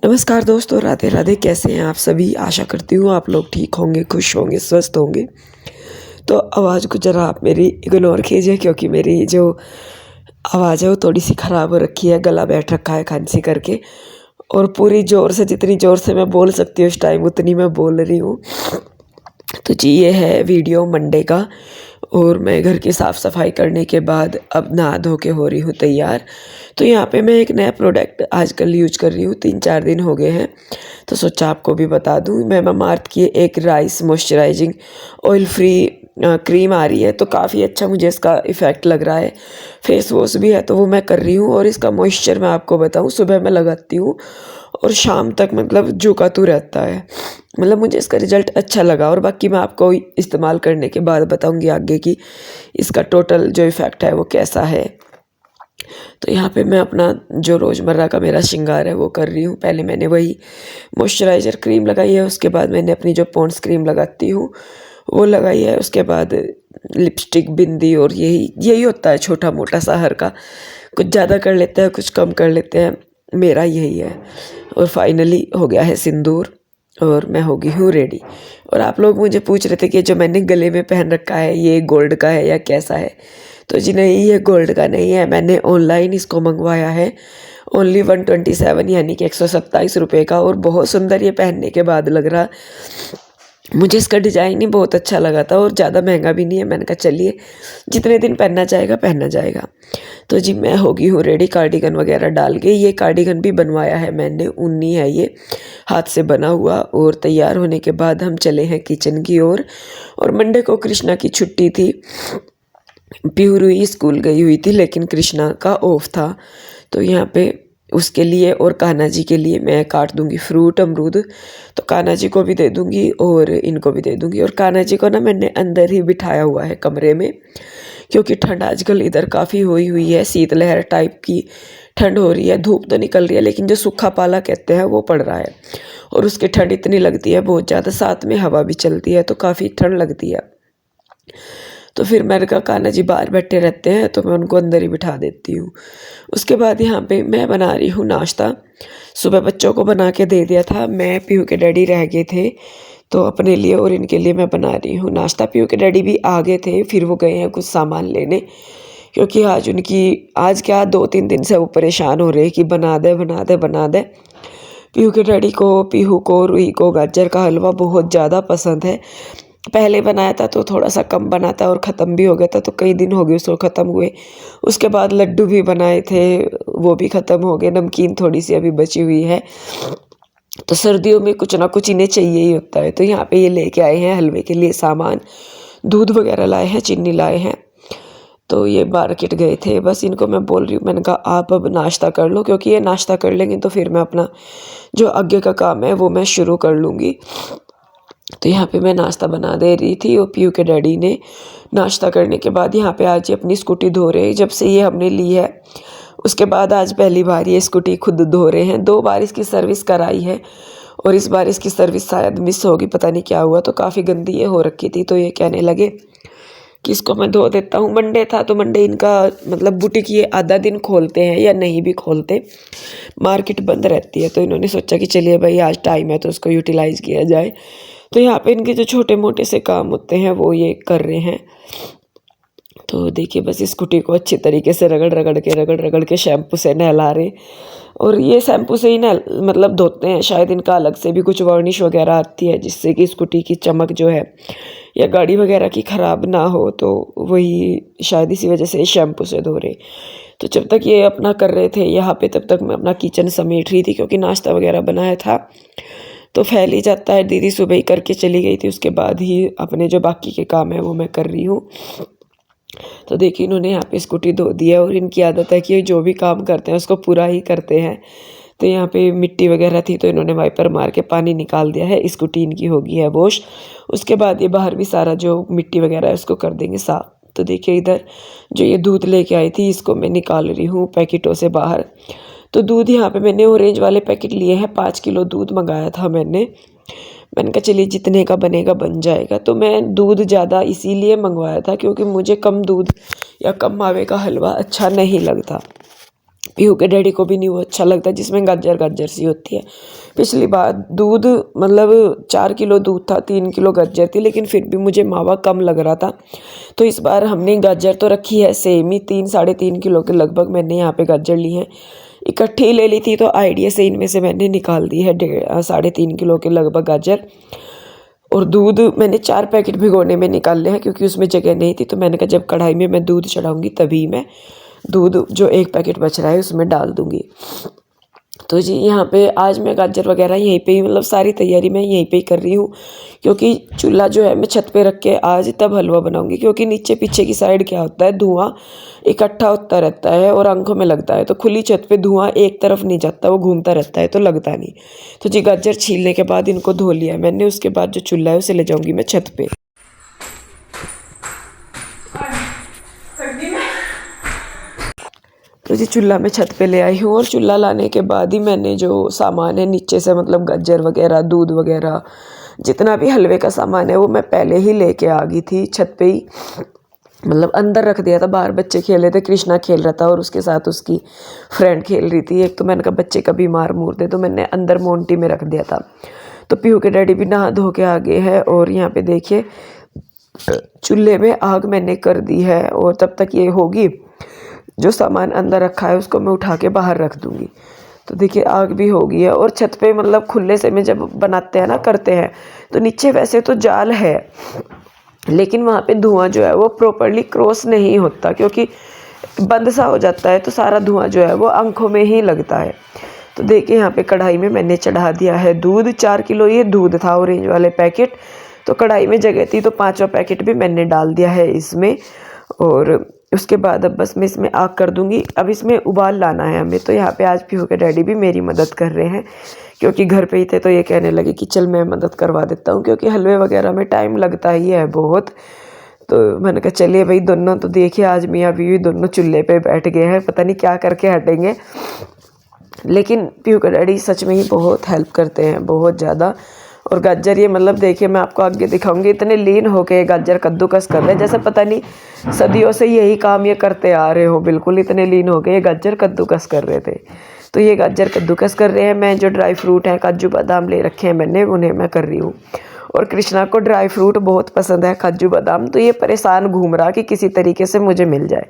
नमस्कार दोस्तों, राधे राधे। कैसे हैं आप सभी? आशा करती हूँ आप लोग ठीक होंगे, खुश होंगे, स्वस्थ होंगे। तो आवाज़ को ज़रा आप मेरी इग्नोर कीजिए, क्योंकि मेरी जो आवाज़ है वो थोड़ी सी ख़राब हो रखी है, गला बैठ रखा है खांसी करके। और पूरी ज़ोर से, जितनी ज़ोर से मैं बोल सकती हूँ इस टाइम, उतनी मैं बोल रही हूँ। तो जी, ये है वीडियो मंडे का, और मैं घर की साफ़ सफाई करने के बाद अब नहा धो के हो रही हूँ तैयार। तो यहाँ पे मैं एक नया प्रोडक्ट आजकल यूज कर रही हूँ, 3-4 दिन हो गए हैं, तो सोचा आपको भी बता दूँ। मैं मामाअर्थ की एक rice moisturising oil free cream आ रही है, तो काफ़ी अच्छा मुझे इसका इफ़ेक्ट लग रहा है। फेस वॉश भी है तो वो मैं कर रही हूँ, और इसका मॉइस्चर मैं आपको बताऊँ, सुबह मैं लगाती हूँ और शाम तक मतलब झुका तू रहता है। मतलब मुझे इसका रिज़ल्ट अच्छा लगा, और बाकी मैं आपको इस्तेमाल करने के बाद बताऊंगी आगे कि इसका टोटल जो इफ़ेक्ट है वो कैसा है। तो यहाँ पे मैं अपना जो रोज़मर्रा का मेरा श्रृंगार है वो कर रही हूँ। पहले मैंने वही मॉइस्चराइज़र क्रीम लगाई है, उसके बाद मैंने अपनी जो पॉन्ड्स क्रीम लगाती हूँ वो लगाई है, उसके बाद लिपस्टिक, बिंदी, और यही होता है छोटा मोटा सा हर का। कुछ ज़्यादा कर लेते हैं, कुछ कम कर लेते हैं, मेरा यही है। और फाइनली हो गया है सिंदूर, और मैं हो गई हूँ रेडी। और आप लोग मुझे पूछ रहे थे कि जो मैंने गले में पहन रखा है ये गोल्ड का है या कैसा है। तो जी नहीं, ये गोल्ड का नहीं है, मैंने ऑनलाइन इसको मंगवाया है। ओनली 127 यानी कि 127 रुपये का, और बहुत सुंदर ये पहनने के बाद लग रहा। मुझे इसका डिज़ाइन ही बहुत अच्छा लगा था, और ज़्यादा महंगा भी नहीं है। मैंने कहा चलिए, जितने दिन पहनना चाहेगा पहनना जाएगा। तो जी मैं हो गई हूँ रेडी, कार्डिगन वगैरह डाल के। ये कार्डिगन भी बनवाया है मैंने, ऊनी है ये, हाथ से बना हुआ। और तैयार होने के बाद हम चले हैं किचन की ओर। और मंडे को कृष्णा की छुट्टी थी, पीहू रूही स्कूल गई हुई थी, लेकिन कृष्णा का ऑफ था। तो यहाँ पे उसके लिए और कान्हा जी के लिए मैं काट दूंगी फ्रूट, अमरूद। तो कान्हा जी को भी दे दूंगी और इनको भी दे दूंगी। और कान्हा जी को ना मैंने अंदर ही बिठाया हुआ है कमरे में, क्योंकि ठंड आजकल इधर काफ़ी हुई है, शीतलहर टाइप की ठंड हो रही है। धूप तो निकल रही है, लेकिन जो सूखा पाला कहते हैं वो पड़ रहा है, और उसकी ठंड इतनी लगती है बहुत ज़्यादा। साथ में हवा भी चलती है, तो काफ़ी ठंड लगती है। तो फिर मैंने कहा कान्हा जी बाहर बैठे रहते हैं, तो मैं उनको अंदर ही बिठा देती हूँ। उसके बाद यहाँ पे मैं बना रही हूँ नाश्ता। सुबह बच्चों को बना के दे दिया था, मैं पीहू के डैडी रह गए थे, तो अपने लिए और इनके लिए मैं बना रही हूँ नाश्ता। पीहू के डैडी भी आ गए थे, फिर वो गए हैं कुछ सामान लेने, क्योंकि आज क्या 2-3 दिन से वो परेशान हो रहे हैं कि बना दे बना दे बना दे। पीहू के डैडी को, पीहू को, रूही को गाजर का हलवा बहुत ज़्यादा पसंद है। पहले बनाया था तो थोड़ा सा कम बना था और ख़त्म भी हो गया था, तो कई दिन हो गए उसको ख़त्म हुए। उसके बाद लड्डू भी बनाए थे, वो भी ख़त्म हो गए। नमकीन थोड़ी सी अभी बची हुई है। तो सर्दियों में कुछ ना कुछ इन्हें चाहिए ही होता है। तो यहाँ पे ये लेके आए हैं हलवे के लिए सामान, दूध वगैरह लाए हैं, चीनी लाए हैं। तो ये मार्केट गए थे, बस इनको मैं बोल रही हूँ, मैंने कहा आप अब नाश्ता कर लो, क्योंकि ये नाश्ता कर लेंगे तो फिर मैं अपना जो आगे का काम है वो मैं शुरू कर लूँगी। तो यहाँ पे मैं नाश्ता बना दे रही थी, और पीयू के डैडी ने नाश्ता करने के बाद यहाँ पे आज ये अपनी स्कूटी धो रहे हैं। जब से ये हमने ली है उसके बाद आज पहली बार ये स्कूटी खुद धो रहे हैं। 2 बार इसकी सर्विस कराई है, और इस बार इसकी सर्विस शायद मिस होगी, पता नहीं क्या हुआ। तो काफ़ी गंदी ये हो रखी थी, तो ये कहने लगे कि इसको मैं धो देता हूँ। मंडे था तो मंडे इनका मतलब बुटीक ये आधा दिन खोलते हैं या नहीं भी खोलते, मार्केट बंद रहती है। तो इन्होंने सोचा कि चलिए भाई आज टाइम है तो उसको यूटिलाइज़ किया जाए। तो यहाँ पे इनके जो छोटे मोटे से काम होते हैं वो ये कर रहे हैं। तो देखिए बस स्कूटी को अच्छी तरीके से रगड़ के शैम्पू से नहला रहे। और ये शैम्पू से ही मतलब धोते हैं, शायद इनका अलग से भी कुछ वार्निश वगैरह आती है, जिससे कि स्कूटी की चमक जो है या गाड़ी वगैरह की ख़राब ना हो, तो वही शायद इसी वजह से शैम्पू से धो रहे। तो जब तक ये अपना कर रहे थे यहाँ पे, तब तक मैं अपना किचन समेट रही थी, क्योंकि नाश्ता वगैरह बनाया था तो फैल ही जाता है। दीदी सुबह ही करके चली गई थी, उसके बाद ही अपने जो बाकी के काम है वो मैं कर रही हूँ। तो देखिए इन्होंने यहाँ पे स्कूटी धो दी है, और इनकी आदत है कि जो भी काम करते हैं उसको पूरा ही करते हैं। तो यहाँ पे मिट्टी वगैरह थी तो इन्होंने वाइपर मार के पानी निकाल दिया है, स्कूटी इनकी हो गई है वॉश। उसके बाद ये बाहर भी सारा जो मिट्टी वगैरह है उसको कर देंगे साफ। तो देखिए इधर जो ये दूध लेके आई थी इसको मैं निकाल रही हूँ पैकेटों से बाहर। तो दूध यहाँ पे मैंने ऑरेंज वाले पैकेट लिए हैं, 5 किलो दूध मंगाया था मैंने कहा चलिए जितने का बनेगा बन जाएगा। तो मैं दूध ज़्यादा इसीलिए मंगवाया था क्योंकि मुझे कम दूध या कम मावे का हलवा अच्छा नहीं लगता। पीहू के डैडी को भी नहीं वो अच्छा लगता जिसमें गाजर गाजर सी होती है। पिछली बार दूध मतलब 4 किलो दूध था, 3 किलो गाजर थी, लेकिन फिर भी मुझे मावा कम लग रहा था। तो इस बार हमने गाजर तो रखी है सेम ही, 3-3.5 किलो के लगभग मैंने यहाँ पे गाजर ली है। इकट्ठी ले ली थी तो आइडिया से इनमें से मैंने निकाल दी है 3.5 किलो के लगभग गाजर। और दूध मैंने 4 पैकेट भिगोने में निकाले हैं क्योंकि उसमें जगह नहीं थी। तो मैंने कहा जब कढ़ाई में मैं दूध चढ़ाऊँगी तभी मैं दूध जो 1 पैकेट बच रहा है उसमें डाल दूँगी। तो जी यहाँ पे आज मैं गाजर वगैरह यहीं पे ही मतलब सारी तैयारी मैं यहीं पे ही कर रही हूँ, क्योंकि चूल्हा जो है मैं छत पे रख के आज तब हलवा बनाऊँगी। क्योंकि नीचे पीछे की साइड क्या होता है, धुआं इकट्ठा होता रहता है और आंखों में लगता है। तो खुली छत पे धुआं एक तरफ नहीं जाता, वो घूमता रहता है तो लगता नहीं। तो जी गाजर छीलने के बाद इनको धो लिया मैंने, उसके बाद जो चूल्हा है उसे ले जाऊँगी मैं छत पे। तो जी चूल्हा मैं छत पे ले आई हूँ और चूल्हा लाने के बाद ही मैंने जो सामान है नीचे से मतलब गाजर वगैरह, दूध वगैरह, जितना भी हलवे का सामान है वो मैं पहले ही लेके आ गई थी छत पे ही। मतलब अंदर रख दिया था, बाहर बच्चे खेल रहे थे, कृष्णा खेल रहा था और उसके साथ उसकी फ्रेंड खेल रही थी एक। तो मैंने कहा बच्चे कभी मार मूर दे, तो मैंने अंदर मोंटी में रख दिया था। तो पीहू के डैडी भी नहा धो के आ गए हैं और यहाँ पे देखिए चूल्हे में आग मैंने कर दी है। और तब तक ये होगी, जो सामान अंदर रखा है उसको मैं उठा के बाहर रख दूँगी। तो देखिए आग भी हो गई है। और छत पे मतलब खुले से में जब बनाते हैं ना, करते हैं, तो नीचे वैसे तो जाल है लेकिन वहाँ पे धुआं जो है वो प्रॉपरली क्रॉस नहीं होता, क्योंकि बंद सा हो जाता है तो सारा धुआं जो है वो आंखों में ही लगता है। तो देखिए यहाँ पे कढ़ाई में मैंने चढ़ा दिया है दूध। 4 किलो ये दूध था, ऑरेंज वाले पैकेट। तो कढ़ाई में जगह थी तो 5वां पैकेट भी मैंने डाल दिया है इसमें। और उसके बाद अब बस मैं इसमें आग कर दूंगी। अब इसमें उबाल लाना है हमें। तो यहाँ पे आज पीहू के डैडी भी मेरी मदद कर रहे हैं, क्योंकि घर पे ही थे तो ये कहने लगे कि चल मैं मदद करवा देता हूँ, क्योंकि हलवे वगैरह में टाइम लगता ही है बहुत। तो मैंने कहा चलिए भाई दोनों, तो देखिए आज मियाँ बीवी दोनों चूल्हे पे बैठ गए हैं, पता नहीं क्या करके हटेंगे। लेकिन पीहू के डैडी सच में ही बहुत हेल्प करते हैं, बहुत ज़्यादा। और गाजर ये मतलब देखिए मैं आपको आगे दिखाऊंगी, इतने लीन होके गाजर कद्दूकस कर रहे हैं जैसे पता नहीं सदियों से यही काम ये करते आ रहे हो। बिल्कुल इतने लीन हो गए, ये गाजर कद्दूकस कर रहे थे। तो ये गाजर कद्दूकस कर रहे हैं। मैं जो ड्राई फ्रूट हैं, काजू बादाम ले रखे हैं मैंने, उन्हें मैं कर रही हूँ। और कृष्णा को ड्राई फ्रूट बहुत पसंद है, काजू बादाम। तो ये परेशान घूम रहा कि किसी तरीके से मुझे मिल जाए।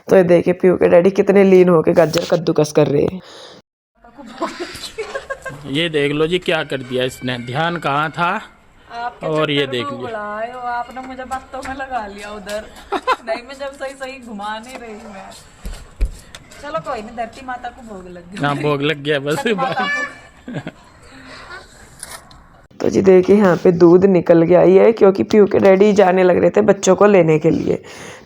तो ये देखिए पीहू के डैडी कितने लीन होके गाजर कद्दूकस कर रहे हैं। ये देख लो जी क्या कर दिया इसने, ध्यान कहाँ था। और ये देख लो आपने मुझे बातों में लगा लिया उधर। नहीं मैं जब सही सही घुमा नहीं रही मैं। चलो कोई नहीं, धरती माता को भोग लग गया। हाँ भोग लग गया बस। तो जी देखिए यहाँ पे दूध निकल गया ही है, क्योंकि पीहू के डैडी जाने लग रहे थे बच्चों को लेने के लिए।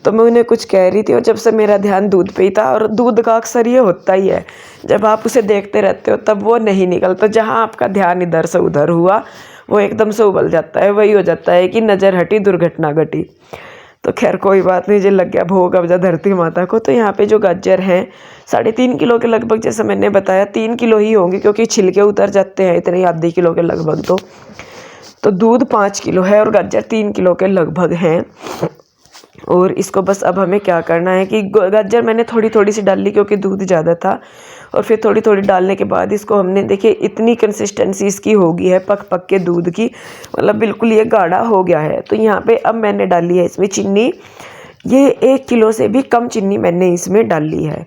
तो मैं उन्हें कुछ कह रही थी और जब से मेरा ध्यान दूध पे ही था। और दूध का अक्सर ये होता ही है, जब आप उसे देखते रहते हो तब वो नहीं निकलता। जहाँ आपका ध्यान इधर से उधर हुआ वो एकदम से उबल जाता है। वही हो जाता है कि नज़र हटी दुर्घटना घटी। तो खैर कोई बात नहीं, जो लग गया भोग अब जा धरती माता को। तो यहाँ पे जो गाजर हैं 3.5 किलो के लगभग, जैसे मैंने बताया 3 किलो ही होंगे, क्योंकि छिलके उतर जाते हैं इतने, आधे किलो के लगभग। तो दूध 5 किलो है और गाजर 3 किलो के लगभग हैं। और इसको बस अब हमें क्या करना है कि गाजर मैंने थोड़ी थोड़ी सी डाल ली क्योंकि दूध ज़्यादा था। और फिर थोड़ी थोड़ी डालने के बाद इसको हमने देखिए इतनी कंसिस्टेंसी इसकी हो गई है पक पक के दूध की, मतलब बिल्कुल ये गाढ़ा हो गया है। तो यहाँ पे अब मैंने डाली है इसमें चीनी। ये 1 किलो से भी कम चीनी मैंने इसमें डाल ली है।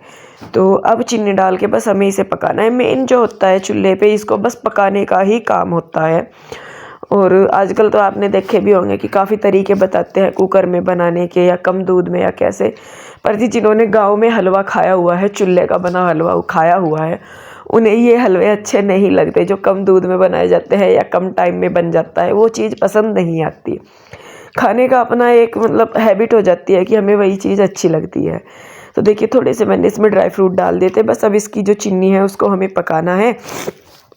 तो अब चीनी डाल के बस हमें इसे पकाना है। मेन जो होता है चूल्हे पे इसको बस पकाने का ही काम होता है। और आजकल तो आपने देखे भी होंगे कि काफ़ी तरीके बताते हैं कुकर में बनाने के, या कम दूध में, या कैसे। पर जी जिन्होंने गांव में हलवा खाया हुआ है, चूल्हे का बना हलवा खाया हुआ है, उन्हें ये हलवे अच्छे नहीं लगते जो कम दूध में बनाए जाते हैं या कम टाइम में बन जाता है। वो चीज़ पसंद नहीं आती। खाने का अपना एक मतलब हैबिट हो जाती है कि हमें वही चीज़ अच्छी लगती है। तो देखिए थोड़े से मैंने इसमें ड्राई फ्रूट डाल देते। बस अब इसकी जो चीनी है उसको हमें पकाना है।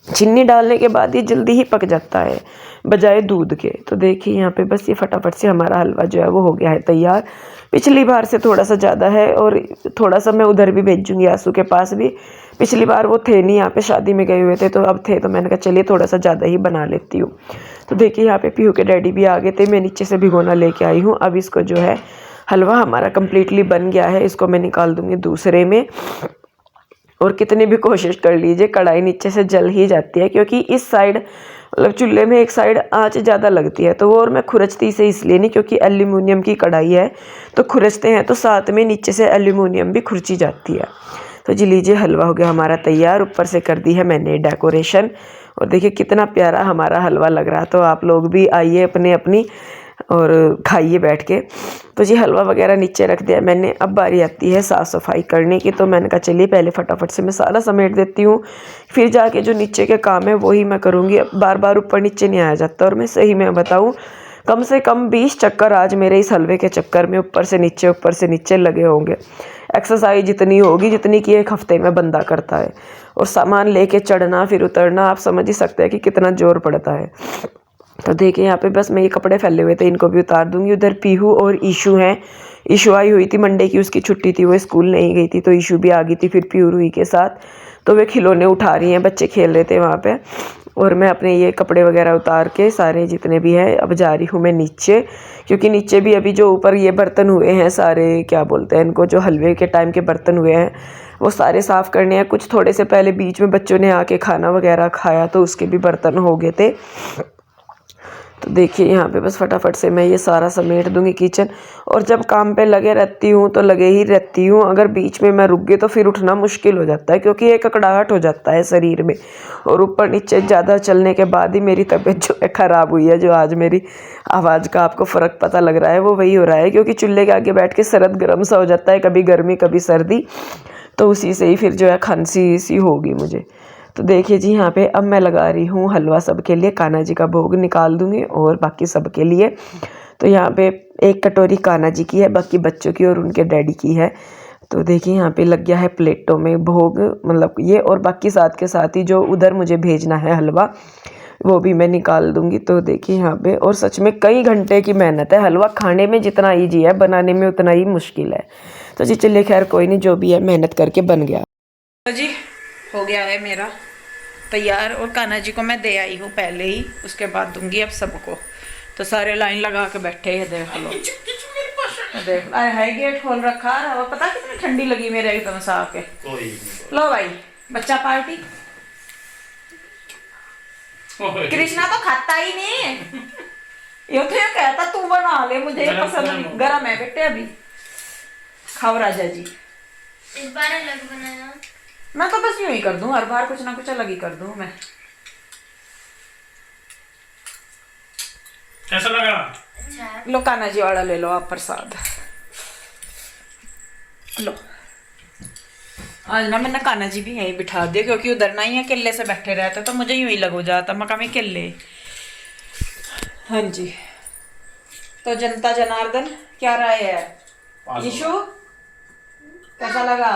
चीनी डालने के बाद ये जल्दी ही पक जाता है बजाय दूध के। तो देखिए यहाँ पे बस ये फटाफट से हमारा हलवा जो है वो हो गया है तैयार। पिछली बार से थोड़ा सा ज़्यादा है और थोड़ा सा मैं उधर भी भेजूँगी आंसू के पास भी। पिछली बार वो थे नहीं यहाँ पे, शादी में गए हुए थे, तो अब थे। तो मैंने कहा चलिए थोड़ा सा ज़्यादा ही बना लेती हूँ। तो देखिए यहाँ पे पीहू के डैडी भी आ गए थे। मैं नीचे से भिगोना लेके आई हूँ। अब इसको जो है हलवा हमारा कम्प्लीटली बन गया है। इसको मैं निकाल दूँगी दूसरे में। और कितनी भी कोशिश कर लीजिए कढ़ाई नीचे से जल ही जाती है, क्योंकि इस साइड मतलब चूल्हे में एक साइड आंच ज़्यादा लगती है। तो वो और मैं खुरचती से इसलिए नहीं, क्योंकि एल्यूमिनियम की कढ़ाई है तो खुरचते हैं तो साथ में नीचे से एल्यूमिनियम भी खुरची जाती है। तो जी लीजिए हलवा हो गया हमारा तैयार, ऊपर से कर दी है मैंने डेकोरेशन और देखिए कितना प्यारा हमारा हलवा लग रहा है। तो आप लोग भी आइए अपने अपनी और खाइए बैठ के। तो जी हलवा वगैरह नीचे रख दिया मैंने। अब बारी आती है साफ़ सफाई करने की, तो मैंने कहा चलिए पहले फटाफट से मैं सारा समेट देती हूँ, फिर जाके जो नीचे के काम है वही मैं करूँगी। बार बार ऊपर नीचे नहीं आया जाता। और मैं सही में बताऊँ कम से कम 20 चक्कर आज मेरे इस हलवे के चक्कर में ऊपर से नीचे लगे होंगे। एक्सरसाइज जितनी होगी जितनी कि एक हफ्ते में बंदा करता है, और सामान लेके चढ़ना फिर उतरना, आप समझ ही सकते हैं कि कितना जोर पड़ता है। तो देखिए यहाँ पे बस मैं ये कपड़े फैले हुए थे, इनको भी उतार दूंगी। उधर पीहू और ईशू हैं, ईशू आई हुई थी मंडे की, उसकी छुट्टी थी, वो स्कूल नहीं गई थी, तो ईशू भी आ गई थी फिर पीहू रूही के साथ। तो वे खिलौने उठा रही हैं, बच्चे खेल रहे थे वहाँ पे। और मैं अपने ये कपड़े वगैरह उतार के सारे जितने भी हैं अब जा रही हूँ मैं नीचे, क्योंकि नीचे भी अभी जो ऊपर ये बर्तन हुए हैं सारे, क्या बोलते हैं इनको, जो हलवे के टाइम के बर्तन हुए हैं वो सारे साफ़ करने हैं। कुछ थोड़े से पहले बीच में बच्चों ने आके खाना वगैरह खाया तो उसके भी बर्तन हो गए थे। तो देखिए यहाँ पे बस फटाफट से मैं ये सारा समेट दूंगी किचन। और जब काम पे लगे रहती हूँ तो लगे ही रहती हूँ, अगर बीच में मैं रुक गई तो फिर उठना मुश्किल हो जाता है, क्योंकि एक ककड़ाहट हो जाता है शरीर में। और ऊपर नीचे ज़्यादा चलने के बाद ही मेरी तबीयत जो है ख़राब हुई है। जो आज मेरी आवाज़ का आपको फ़र्क पता लग रहा है वो वही हो रहा है, क्योंकि चूल्हे के आगे बैठ के सरद गर्म सा हो जाता है, कभी गर्मी कभी सर्दी, तो उसी से ही फिर जो है खांसी सी होगी मुझे। तो देखिए जी यहाँ पे अब मैं लगा रही हूँ हलवा सबके लिए, कान्हा जी का भोग निकाल दूँगी और बाकी सबके लिए। तो यहाँ पे एक कटोरी कान्हा जी की है, बाकी बच्चों की और उनके डैडी की है। तो देखिए यहाँ पे लग गया है प्लेटों में भोग, मतलब ये, और बाकी साथ के साथ ही जो उधर मुझे भेजना है हलवा वो भी मैं निकाल दूँगी। तो देखिए यहाँ पे, और सच में कई घंटे की मेहनत है। हलवा खाने में जितना ईजी है बनाने में उतना ही मुश्किल है। तो जी चलिए खैर कोई नहीं, जो भी है मेहनत करके बन गया। तो जी हो गया है मेरा तैयार, और कान्हा जी को मैं दे आई हूँ पहले ही, उसके बाद दूंगी अब सबको। तो सारे लाइन लगा के बैठे हैं, देख लो देख है, गेट खोल रखा है। और पता कितनी ठंडी लगी मेरे एकदम से आके। लो भाई बच्चा पार्टी। कृष्णा तो खाता ही नहीं, ये तो ये कहता तू बना ले, मुझे पसंद नहीं, गरम है बेटे अभी। खाओ राजा जी। इस बार अलग बनाना। मैं तो बस यूं ही कर दूं, हर बार कुछ ना कुछ अलग ही कर दूं मैं। कैसा लगा? अच्छा लो कान्हा जी वाला ले लो आप प्रसाद, लो। आज ना मैंने कान्हा जी भी यहीं बिठा दिया, क्योंकि उधर ना ही अकेले से बैठे रहते तो मुझे यूं ही लग हो जाता मका में अकेले। हाँ जी। तो जनता जनार्दन क्या राय है? यीशु कैसा लगा?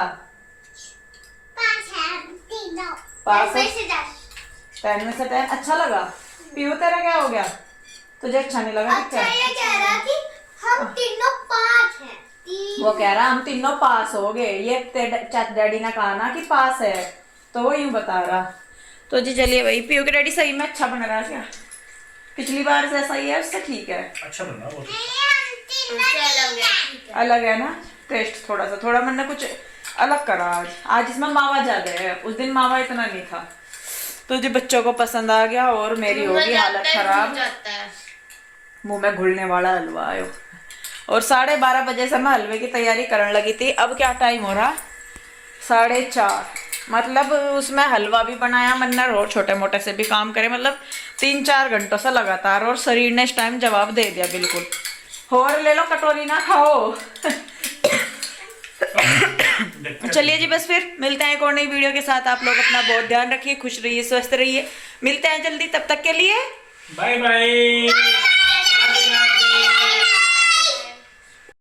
5 में से 10। 10 में से 10 अच्छा लगा। पीयू तेरा क्या हो गया? तुझे अच्छा नहीं लगा? अच्छा ये कह रहा कि हम तीनों 5 हैं। वो कह रहा हम तीनों पास हो गए, ये डैडी ने कहा ना कि पास है, तो वो यूं बता रहा। तो जी चलिए भाई, पीयू के डैडी सही में अच्छा बन रहा है क्या? पिछली बार जैसा ही है उससे ठीक है, अच्छा बन रहा वो। अलग है ना टेस्ट, थोड़ा मैंने कुछ अलग करा आज इसमें मावा ज्यादा है, उस दिन मावा इतना नहीं था। तो जी बच्चों को पसंद आ गया और मेरी होगी हालत खराब। मुंह में घुलने वाला हलवा आयो। और 12:30 बजे से मैं हलवे की तैयारी करने लगी थी। अब क्या टाइम हो रहा? 4:30। मतलब उसमें हलवा भी बनाया मन्नर और छोटे मोटे से भी काम करे, मतलब 3-4 घंटों से लगातार, और शरीर ने इस टाइम जवाब दे दिया बिल्कुल। और ले लो कटोरी ना खाओ। चलिए जी बस फिर मिलते हैं एक और नई वीडियो के साथ। आप लोग अपना बहुत ध्यान रखिए, खुश रहिए, स्वस्थ रहिए। मिलते हैं जल्दी, तब तक के लिए बाय बाय।